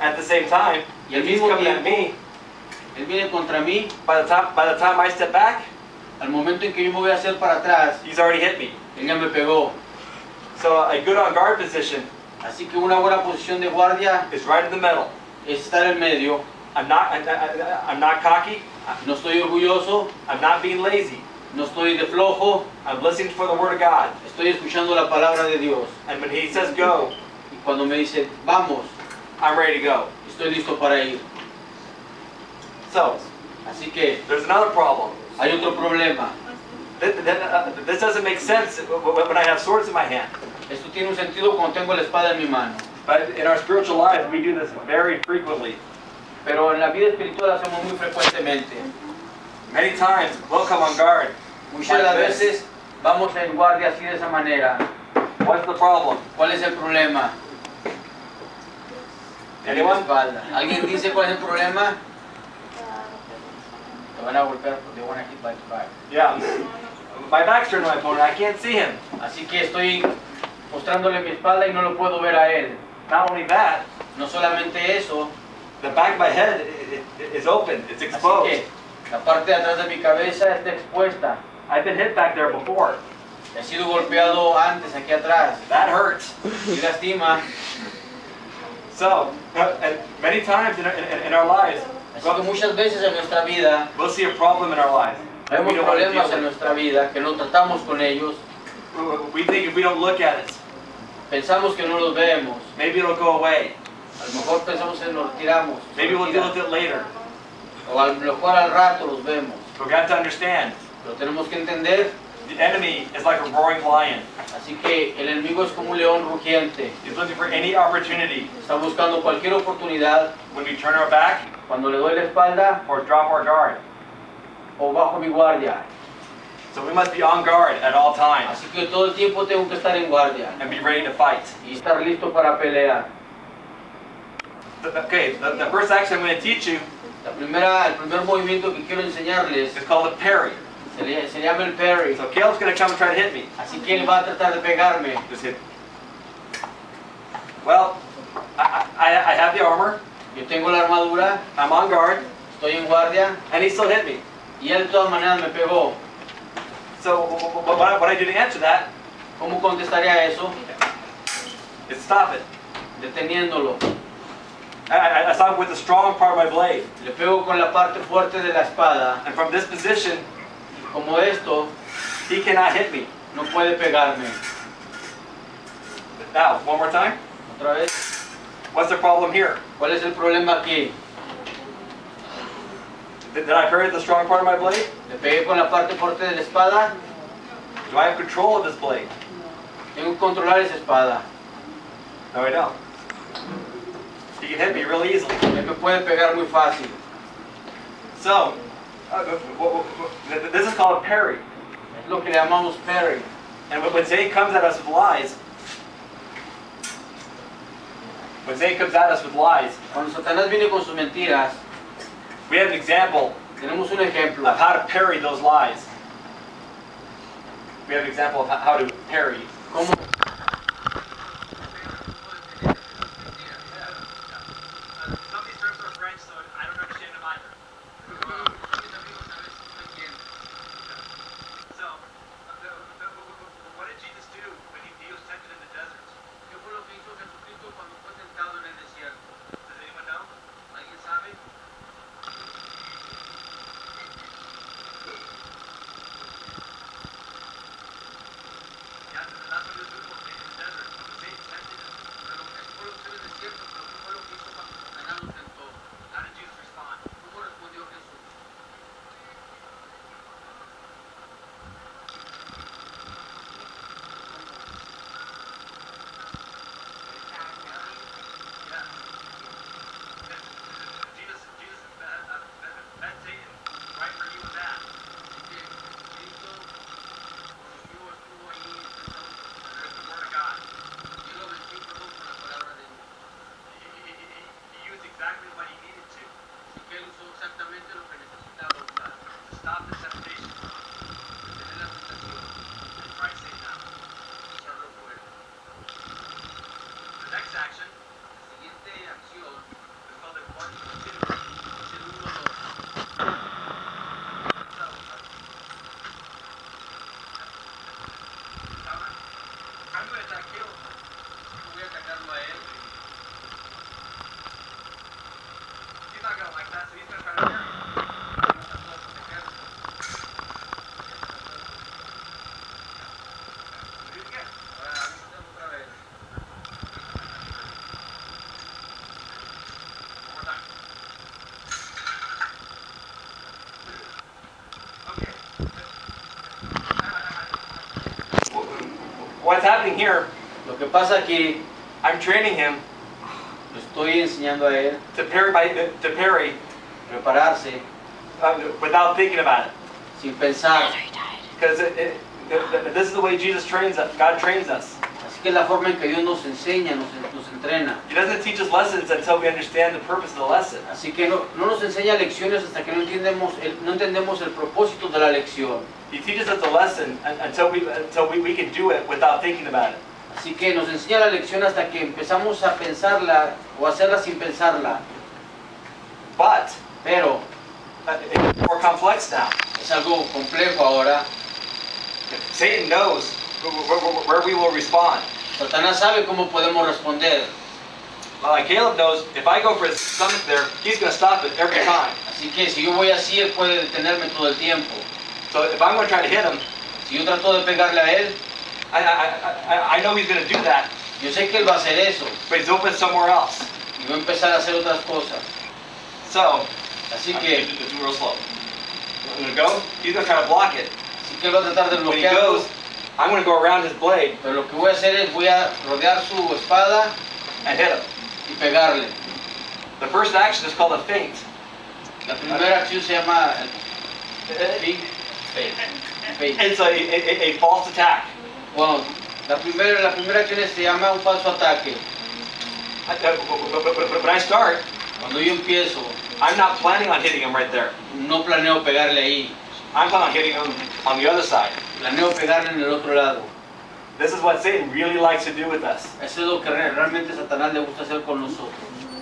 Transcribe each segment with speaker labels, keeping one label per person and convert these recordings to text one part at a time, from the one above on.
Speaker 1: At the same time,
Speaker 2: Y al
Speaker 1: if he's
Speaker 2: mismo
Speaker 1: coming at
Speaker 2: tiempo,
Speaker 1: me,
Speaker 2: él viene contra mí.
Speaker 1: by the time I step back,
Speaker 2: Al momento en que yo me voy a hacer para atrás,
Speaker 1: he's already hit me.
Speaker 2: él ya me pegó.
Speaker 1: So a good on guard position
Speaker 2: Así que una buena posición de guardia
Speaker 1: is right in the middle.
Speaker 2: es estar en medio.
Speaker 1: I'm not cocky.
Speaker 2: No estoy orgulloso,
Speaker 1: I'm not being lazy.
Speaker 2: no estoy de flojo,
Speaker 1: I'm listening for the word of God.
Speaker 2: estoy escuchando la palabra de Dios.
Speaker 1: And when he says go,
Speaker 2: Y cuando me dice, vamos,
Speaker 1: I'm ready to go.
Speaker 2: estoy listo para ir.
Speaker 1: So,
Speaker 2: Así que
Speaker 1: there's another problem.
Speaker 2: hay otro problema.
Speaker 1: This doesn't make sense when I have swords in my hand.
Speaker 2: Esto tiene un sentido cuando tengo la espada en mi mano.
Speaker 1: But in our spiritual lives, we do this very frequently.
Speaker 2: Pero en la vida espiritual lo hacemos muy frecuentemente.
Speaker 1: Many times, we'll come on guard.
Speaker 2: Muchas de las veces vamos en guardia así de esa manera.
Speaker 1: What's the problem?
Speaker 2: ¿Cuál es el problema?
Speaker 1: Anyone?
Speaker 2: Espalda. ¿Alguien dice cuál es el problema? Te van a golpear, they want to hit by the back.
Speaker 1: Yeah. My back's turned to my opponent. I can't see him.
Speaker 2: Así que estoy mostrándole mi espalda y no lo puedo ver a él.
Speaker 1: Not only that,
Speaker 2: No solamente eso,
Speaker 1: the back of my head is open. It's
Speaker 2: así
Speaker 1: exposed.
Speaker 2: que la parte de atrás de mi cabeza está expuesta.
Speaker 1: I've been hit back there before.
Speaker 2: He sido golpeado antes aquí atrás.
Speaker 1: That hurts.
Speaker 2: Y lastima.
Speaker 1: So, and many times in our lives,
Speaker 2: Así que muchas veces en nuestra vida
Speaker 1: we'll see a problem in our lives.
Speaker 2: vemos
Speaker 1: We don't want to
Speaker 2: problemas
Speaker 1: deal
Speaker 2: en
Speaker 1: with.
Speaker 2: nuestra vida que no tratamos con ellos.
Speaker 1: We think if we don't look at it,
Speaker 2: Pensamos que no los vemos.
Speaker 1: maybe it'll go away.
Speaker 2: A lo mejor pensamos que nos retiramos.
Speaker 1: Maybe we'll deal with it later.
Speaker 2: O a lo mejor al rato los vemos.
Speaker 1: But we got to understand,
Speaker 2: Pero tenemos que entender.
Speaker 1: the enemy is like a roaring lion.
Speaker 2: Así que el enemigo es como un león rugiente.
Speaker 1: He's looking for any opportunity
Speaker 2: Está buscando cualquier oportunidad
Speaker 1: when we turn our back
Speaker 2: cuando le doy la espalda
Speaker 1: or drop our guard.
Speaker 2: o bajo mi guardia.
Speaker 1: So we must be on guard at all times
Speaker 2: Así que todo el tiempo tengo que estar en guardia
Speaker 1: and be ready to fight.
Speaker 2: y estar listo para pelear.
Speaker 1: The first action I'm going to teach you
Speaker 2: El primer movimiento que quiero enseñarles
Speaker 1: is called a parry.
Speaker 2: se llama el parry.
Speaker 1: So Caleb's going to come and try to hit me.
Speaker 2: Así que él va a tratar de pegarme.
Speaker 1: Just hit. Well, I have the armor.
Speaker 2: Yo tengo la armadura,
Speaker 1: I'm on guard,
Speaker 2: estoy en guardia
Speaker 1: and he still hit me.
Speaker 2: y él de todas maneras me pegó.
Speaker 1: So what I do to answer that
Speaker 2: ¿Cómo contestaría a eso?
Speaker 1: is stop it.
Speaker 2: Deteniéndolo.
Speaker 1: I stop with the strong part of my blade.
Speaker 2: Le pego con la parte fuerte de la espada.
Speaker 1: And from this position,
Speaker 2: Como esto,
Speaker 1: he cannot hit me.
Speaker 2: no puede pegarme.
Speaker 1: Now, one more time.
Speaker 2: Otra vez.
Speaker 1: What's the problem here?
Speaker 2: ¿Cuál es el problema aquí?
Speaker 1: Did I parry the strong part of my blade?
Speaker 2: Le pegué con la parte fuerte de la espada.
Speaker 1: Do I have control of this blade?
Speaker 2: Tengo que controlar esa espada.
Speaker 1: No, I don't. He can hit me really easily.
Speaker 2: Él me puede pegar muy fácil.
Speaker 1: So, this is called a parry.
Speaker 2: Es lo que le llamamos parry.
Speaker 1: And when Satan comes at us with lies,
Speaker 2: Cuando Satanás viene con sus mentiras,
Speaker 1: we have an example
Speaker 2: tenemos un ejemplo
Speaker 1: of how to parry those lies. We have an example of how to parry.
Speaker 2: cómo
Speaker 1: Some of these terms are French, so I don't understand them either. So, what did Jesus do when he was tempted in the desert?
Speaker 2: ¿Qué fue lo que hizo Jesucristo cuando fue tentado en el desierto?
Speaker 1: Does anyone know?
Speaker 2: ¿Alguien sabe?
Speaker 1: Yeah, that's what he was doing in the desert. Satan tempted him.
Speaker 2: Pero eso fue lo que hizo en el desierto, pero ¿qué fue lo que hizo cuando Satanás lo tentó?
Speaker 1: How did Jesus respond?
Speaker 2: ¿Cómo respondió Jesús?
Speaker 1: Jesus met Satan right where he was at.
Speaker 2: Así que Cristo conoció, estuvo ahí tentado por
Speaker 1: With
Speaker 2: Satanás.
Speaker 1: the word of God.
Speaker 2: Y él lo venció, perdón, por la palabra de Dios.
Speaker 1: He used exactly what he needed to
Speaker 2: Así que él usó exactamente lo que necesitaba usar.
Speaker 1: stop the temptation
Speaker 2: Detener la tentación
Speaker 1: and drive Satan out.
Speaker 2: y echarlo fuera.
Speaker 1: The next action
Speaker 2: La siguiente acción
Speaker 1: se viste el calendario. Do it again. One more time. Okay. What's happening here?
Speaker 2: Lo que pasa aquí,
Speaker 1: I'm training him
Speaker 2: lo estoy enseñando a él
Speaker 1: to parry
Speaker 2: prepararse
Speaker 1: without thinking about it.
Speaker 2: sin pensar.
Speaker 1: Because this is the way Jesus trains us. God trains us.
Speaker 2: Así que es la forma en que Dios nos enseña, nos entrena.
Speaker 1: He doesn't teach us lessons until we understand the purpose of the lesson.
Speaker 2: Así que no nos enseña lecciones hasta que no entendemos el propósito de la lección.
Speaker 1: He teaches us the lesson until we can do it without thinking about it.
Speaker 2: Así que nos enseña la lección hasta que empezamos a pensarla o a hacerla sin pensarla.
Speaker 1: But
Speaker 2: Pero
Speaker 1: it's more complex now.
Speaker 2: es algo complejo ahora.
Speaker 1: Satan knows where we will respond.
Speaker 2: Satanás sabe cómo podemos responder.
Speaker 1: Like Caleb knows, if I go for his stomach there, he's going to stop it every time.
Speaker 2: Así que si yo voy así, él puede detenerme todo el tiempo.
Speaker 1: So if I'm going to try to hit him,
Speaker 2: Si yo trato de pegarle a él,
Speaker 1: I know he's going to do that,
Speaker 2: yo sé que él va a hacer eso.
Speaker 1: but he's open somewhere else.
Speaker 2: Y va a empezar a hacer otras cosas.
Speaker 1: So,
Speaker 2: Así que,
Speaker 1: it's real slow. I'm going to go, he's going to try to block it.
Speaker 2: así que él va a tratar de
Speaker 1: When he
Speaker 2: bloquearlo.
Speaker 1: goes, I'm going to go around his blade
Speaker 2: Pero lo que voy a hacer es voy a rodear su espada
Speaker 1: and hit him.
Speaker 2: y pegarle.
Speaker 1: The first action is called a feint.
Speaker 2: La primera acción se llama feint.
Speaker 1: It's a false attack.
Speaker 2: Bueno, la primera acción se llama un falso ataque.
Speaker 1: When I start,
Speaker 2: Cuando yo empiezo,
Speaker 1: I'm not planning on hitting him right there.
Speaker 2: no planeo pegarle ahí.
Speaker 1: I'm planning on hitting him on the other side.
Speaker 2: Planeo pegarle en el otro lado.
Speaker 1: This is what Satan really likes to do with us.
Speaker 2: Eso es lo que realmente Satanás le gusta hacer con nosotros.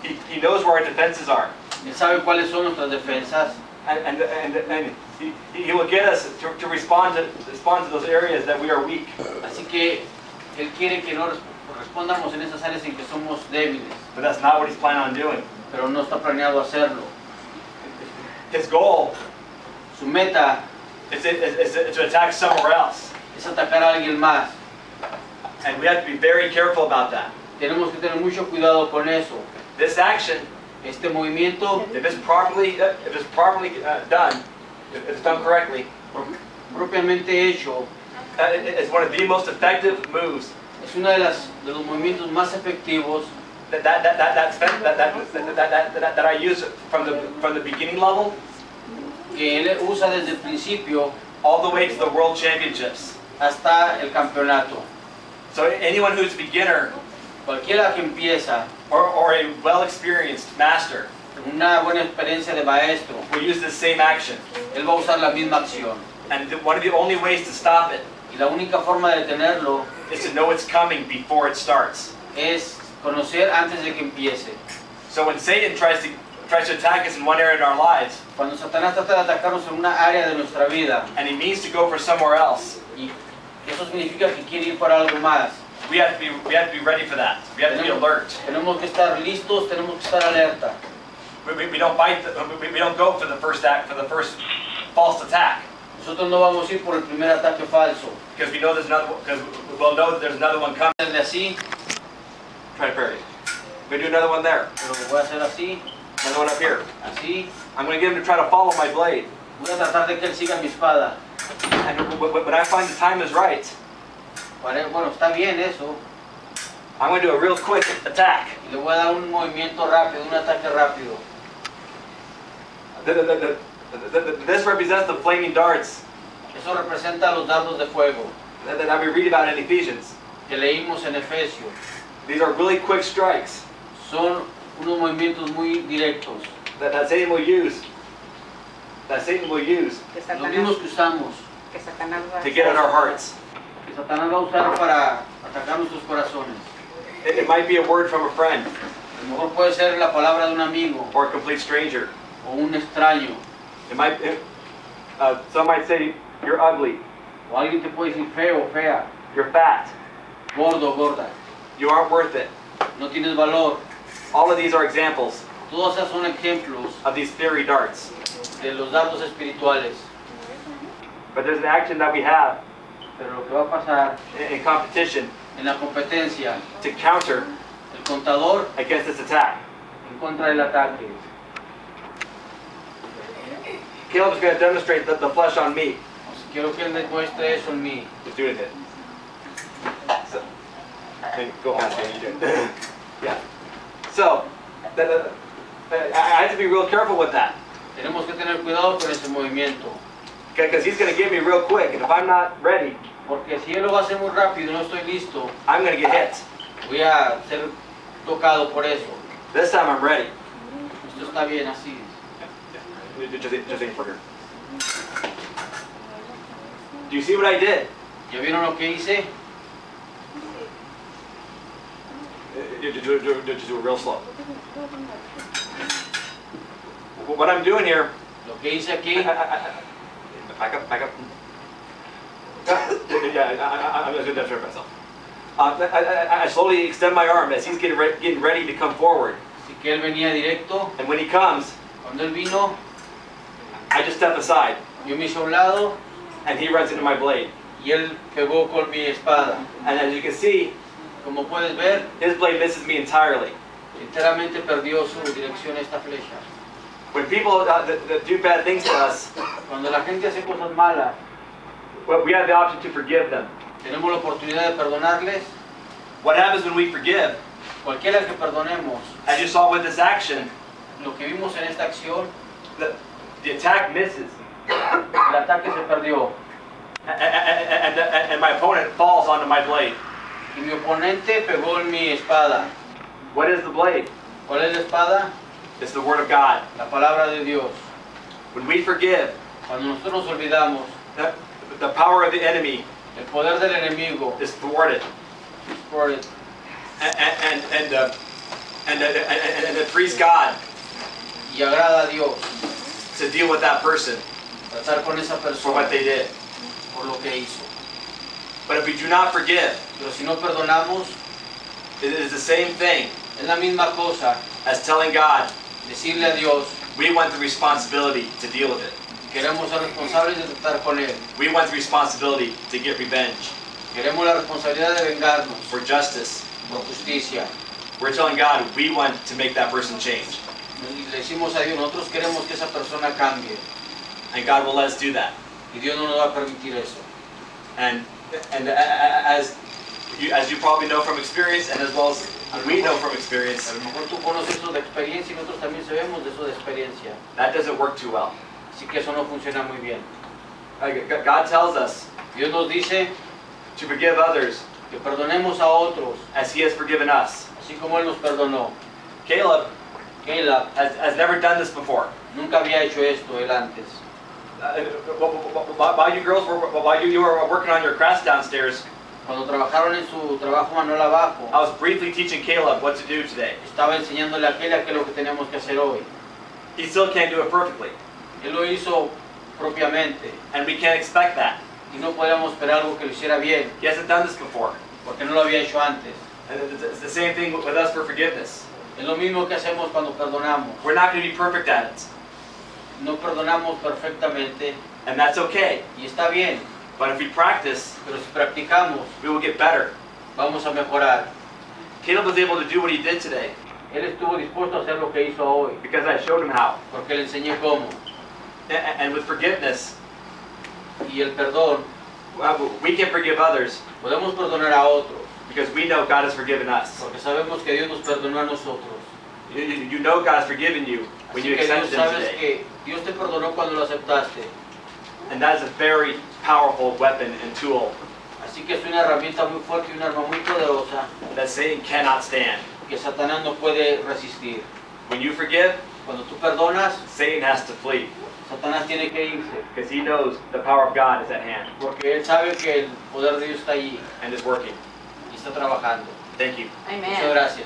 Speaker 1: He knows where our defenses are.
Speaker 2: Él sabe cuáles son nuestras defensas.
Speaker 1: And he will get us to respond to those areas that we are weak.
Speaker 2: Así que Él quiere que no respondamos en esas áreas en que somos débiles.
Speaker 1: But that's not what he's planning on doing.
Speaker 2: Pero no está planeado hacerlo.
Speaker 1: His goal
Speaker 2: Su meta
Speaker 1: is to attack somewhere else.
Speaker 2: es atacar a alguien más.
Speaker 1: And we have to be very careful about that.
Speaker 2: Tenemos que tener mucho cuidado con eso.
Speaker 1: This action,
Speaker 2: Este movimiento,
Speaker 1: if it's properly done, if it's done correctly,
Speaker 2: propiamente hecho,
Speaker 1: is one of the most effective moves
Speaker 2: es uno de los movimientos más efectivos
Speaker 1: that I use from the beginning level
Speaker 2: que él usa desde el principio
Speaker 1: all the way to the World Championships.
Speaker 2: hasta el campeonato.
Speaker 1: So anyone who's a beginner
Speaker 2: Cualquiera que empieza
Speaker 1: or a well-experienced master
Speaker 2: con una buena experiencia de maestro,
Speaker 1: will use this same action.
Speaker 2: él va a usar la misma acción.
Speaker 1: And one of the only ways to stop it
Speaker 2: Y la única forma de detenerlo
Speaker 1: is to know it's coming before it starts.
Speaker 2: es conocer antes de que empiece.
Speaker 1: So when Satan tries to attack us in one area in our lives,
Speaker 2: Cuando Satanás trata de atacarnos en una área de nuestra vida,
Speaker 1: and he means to go for somewhere else,
Speaker 2: y eso significa que quiere ir para algo más,
Speaker 1: we have to be ready for that. We have to be alert.
Speaker 2: tenemos que estar listos, tenemos que estar alerta.
Speaker 1: We don't we don't go for the first false attack
Speaker 2: Nosotros no vamos a ir por el primer ataque falso.
Speaker 1: because we know we'll know that there's another one coming.
Speaker 2: De así,
Speaker 1: Try to parry. We do another one there.
Speaker 2: pero voy a hacer así,
Speaker 1: Another one up here.
Speaker 2: así.
Speaker 1: I'm going to get him to try to follow my blade.
Speaker 2: Voy a tratar de que él siga mi espada.
Speaker 1: And when I find the time is right,
Speaker 2: Bueno, está bien eso.
Speaker 1: I'm going to do a real quick attack.
Speaker 2: Y le voy a dar un movimiento rápido, un ataque rápido.
Speaker 1: This represents the flaming darts
Speaker 2: Eso representa los dardos de fuego
Speaker 1: that we read about in Ephesians.
Speaker 2: que leímos en Efesios.
Speaker 1: These are really quick strikes
Speaker 2: Son unos movimientos muy directos.
Speaker 1: that Satan will use. That Satan will use
Speaker 3: Que
Speaker 2: Los
Speaker 3: Satanás,
Speaker 2: mismos que usamos,
Speaker 3: que Satanás va a
Speaker 1: to get at our hearts.
Speaker 2: que Satanás va a usar para atacar nuestros corazones.
Speaker 1: It might be a word from a friend
Speaker 2: A lo mejor puede ser la palabra de un amigo
Speaker 1: or a complete stranger.
Speaker 2: o un extraño.
Speaker 1: Some might say you're ugly,
Speaker 2: O alguien te puede decir feo o fea,
Speaker 1: you're fat,
Speaker 2: gordo o gorda.
Speaker 1: you aren't worth it.
Speaker 2: No tienes valor.
Speaker 1: All of these are examples
Speaker 2: Todas esas son ejemplos
Speaker 1: of these fiery darts.
Speaker 2: de los dardos espirituales.
Speaker 1: But there's an action that we have
Speaker 2: Pero lo que va a pasar
Speaker 1: in competition
Speaker 2: en la competencia,
Speaker 1: to counter
Speaker 2: el contador
Speaker 1: against this attack.
Speaker 2: en contra del ataque.
Speaker 1: Caleb's going to demonstrate the flesh on me.
Speaker 2: Quiero que él demuestre eso en mí.
Speaker 1: Just doing it. So, and go on, Dan, you do it. Yeah. So, I have to be real careful with that.
Speaker 2: Tenemos que tener cuidado con ese movimiento.
Speaker 1: Because he's going to get me real quick, and if I'm not ready,
Speaker 2: Porque si él lo va a hacer muy rápido y no estoy listo,
Speaker 1: I'm going to get hit.
Speaker 2: voy a ser tocado por eso.
Speaker 1: This time I'm ready.
Speaker 2: Esto está bien así.
Speaker 1: Just aim for her. Do you see what I did?
Speaker 2: ¿Ya vieron lo que hice?
Speaker 1: Just do it real slow. What I'm doing here,
Speaker 2: Lo que hice aquí,
Speaker 1: back up. Yeah, I'm going to demonstrate myself. I slowly extend my arm as he's getting ready to come forward.
Speaker 2: así que él venía directo.
Speaker 1: And when he comes,
Speaker 2: Cuando él vino,
Speaker 1: I just step aside,
Speaker 2: yo me hice a un lado
Speaker 1: and he runs into my blade.
Speaker 2: y él pegó con mi espada.
Speaker 1: And as you can see,
Speaker 2: Como puedes ver,
Speaker 1: his blade misses me entirely.
Speaker 2: enteramente perdió su dirección esta flecha.
Speaker 1: When people that do bad things to us,
Speaker 2: Cuando la gente hace cosas malas,
Speaker 1: well, we have the option to forgive them.
Speaker 2: tenemos la oportunidad de perdonarles.
Speaker 1: What happens when we forgive?
Speaker 2: Cualquiera que perdonemos,
Speaker 1: As you saw with this action,
Speaker 2: lo que vimos en esta acción,
Speaker 1: the attack misses,
Speaker 2: el ataque se perdió
Speaker 1: and my opponent falls onto my blade.
Speaker 2: y mi oponente pegó en mi espada.
Speaker 1: What is the blade?
Speaker 2: ¿Cuál es la espada?
Speaker 1: It's the Word of God.
Speaker 2: La palabra de Dios.
Speaker 1: When we forgive,
Speaker 2: Cuando nosotros nos olvidamos,
Speaker 1: the power of the enemy
Speaker 2: el poder del enemigo
Speaker 1: is thwarted,
Speaker 2: por el-
Speaker 1: and it frees God
Speaker 2: y agrada a Dios
Speaker 1: to deal with that person
Speaker 2: tratar con esa
Speaker 1: for
Speaker 2: persona
Speaker 1: what they did.
Speaker 2: por lo que hizo.
Speaker 1: But if we do not forgive,
Speaker 2: Pero si no perdonamos,
Speaker 1: it is the same thing
Speaker 2: es la misma cosa
Speaker 1: as telling God
Speaker 2: decirle a Dios,
Speaker 1: we want the responsibility to deal with it.
Speaker 2: queremos ser responsables de tratar con Él.
Speaker 1: We want the responsibility to get revenge
Speaker 2: Queremos la responsabilidad de vengarnos
Speaker 1: for justice.
Speaker 2: por justicia.
Speaker 1: We're telling God we want to make that person change.
Speaker 2: Y le decimos a Dios, nosotros queremos que esa persona cambie.
Speaker 1: And God will let us do that.
Speaker 2: Y Dios no nos va a permitir eso.
Speaker 1: And as you probably know from experience, and as well as we know from experience,
Speaker 2: A lo mejor tú conoces eso de experiencia y nosotros también sabemos de eso de experiencia.
Speaker 1: that doesn't work too well.
Speaker 2: Así que eso no funciona muy bien.
Speaker 1: God tells us
Speaker 2: Dios nos dice
Speaker 1: to forgive others
Speaker 2: que perdonemos a otros,
Speaker 1: as He has forgiven us.
Speaker 2: así como Él nos perdonó.
Speaker 1: Caleb
Speaker 2: Caleb
Speaker 1: has never done this before.
Speaker 2: nunca había hecho esto él antes.
Speaker 1: While you were working on your crafts downstairs,
Speaker 2: Cuando trabajaron en su trabajo manual abajo,
Speaker 1: I was briefly teaching Caleb what to do today.
Speaker 2: estaba enseñándole a aquella qué es lo que tenemos que hacer hoy.
Speaker 1: He still can't do it perfectly,
Speaker 2: Él lo hizo propiamente
Speaker 1: and we can't expect that.
Speaker 2: y no podíamos esperar algo que lo hiciera bien,
Speaker 1: He hasn't done this before.
Speaker 2: porque no lo había hecho antes.
Speaker 1: And it's the same thing with us for forgiveness.
Speaker 2: Es lo mismo que hacemos cuando perdonamos.
Speaker 1: We're not going to be perfect at it,
Speaker 2: No perdonamos perfectamente
Speaker 1: and that's okay.
Speaker 2: y está bien,
Speaker 1: But if we practice,
Speaker 2: pero si practicamos,
Speaker 1: we will get better.
Speaker 2: vamos a mejorar.
Speaker 1: Caleb was able to do what he did today
Speaker 2: Él estuvo dispuesto a hacer lo que hizo hoy,
Speaker 1: because I showed him how.
Speaker 2: porque le enseñé cómo.
Speaker 1: And with forgiveness,
Speaker 2: Y el perdón,
Speaker 1: we can forgive others
Speaker 2: podemos perdonar a otros,
Speaker 1: because we know God has forgiven us.
Speaker 2: porque sabemos que Dios nos perdonó a nosotros.
Speaker 1: You know God has forgiven you when
Speaker 2: Así
Speaker 1: you
Speaker 2: que Dios
Speaker 1: accepted Him
Speaker 2: sabes
Speaker 1: today.
Speaker 2: que Dios te perdonó cuando lo aceptaste.
Speaker 1: And that is a very powerful weapon and tool
Speaker 2: Así que es una herramienta muy fuerte y un arma muy poderosa
Speaker 1: that Satan cannot stand.
Speaker 2: que Satanás no puede resistir.
Speaker 1: When you forgive,
Speaker 2: Cuando tú perdonas,
Speaker 1: Satan has to flee
Speaker 2: Satanás tiene que irse,
Speaker 1: because he knows the power of God is at hand
Speaker 2: porque él sabe que el poder de Dios está allí
Speaker 1: and is working.
Speaker 2: y está trabajando.
Speaker 1: Thank you.
Speaker 2: Muchas
Speaker 3: Amen.
Speaker 2: gracias.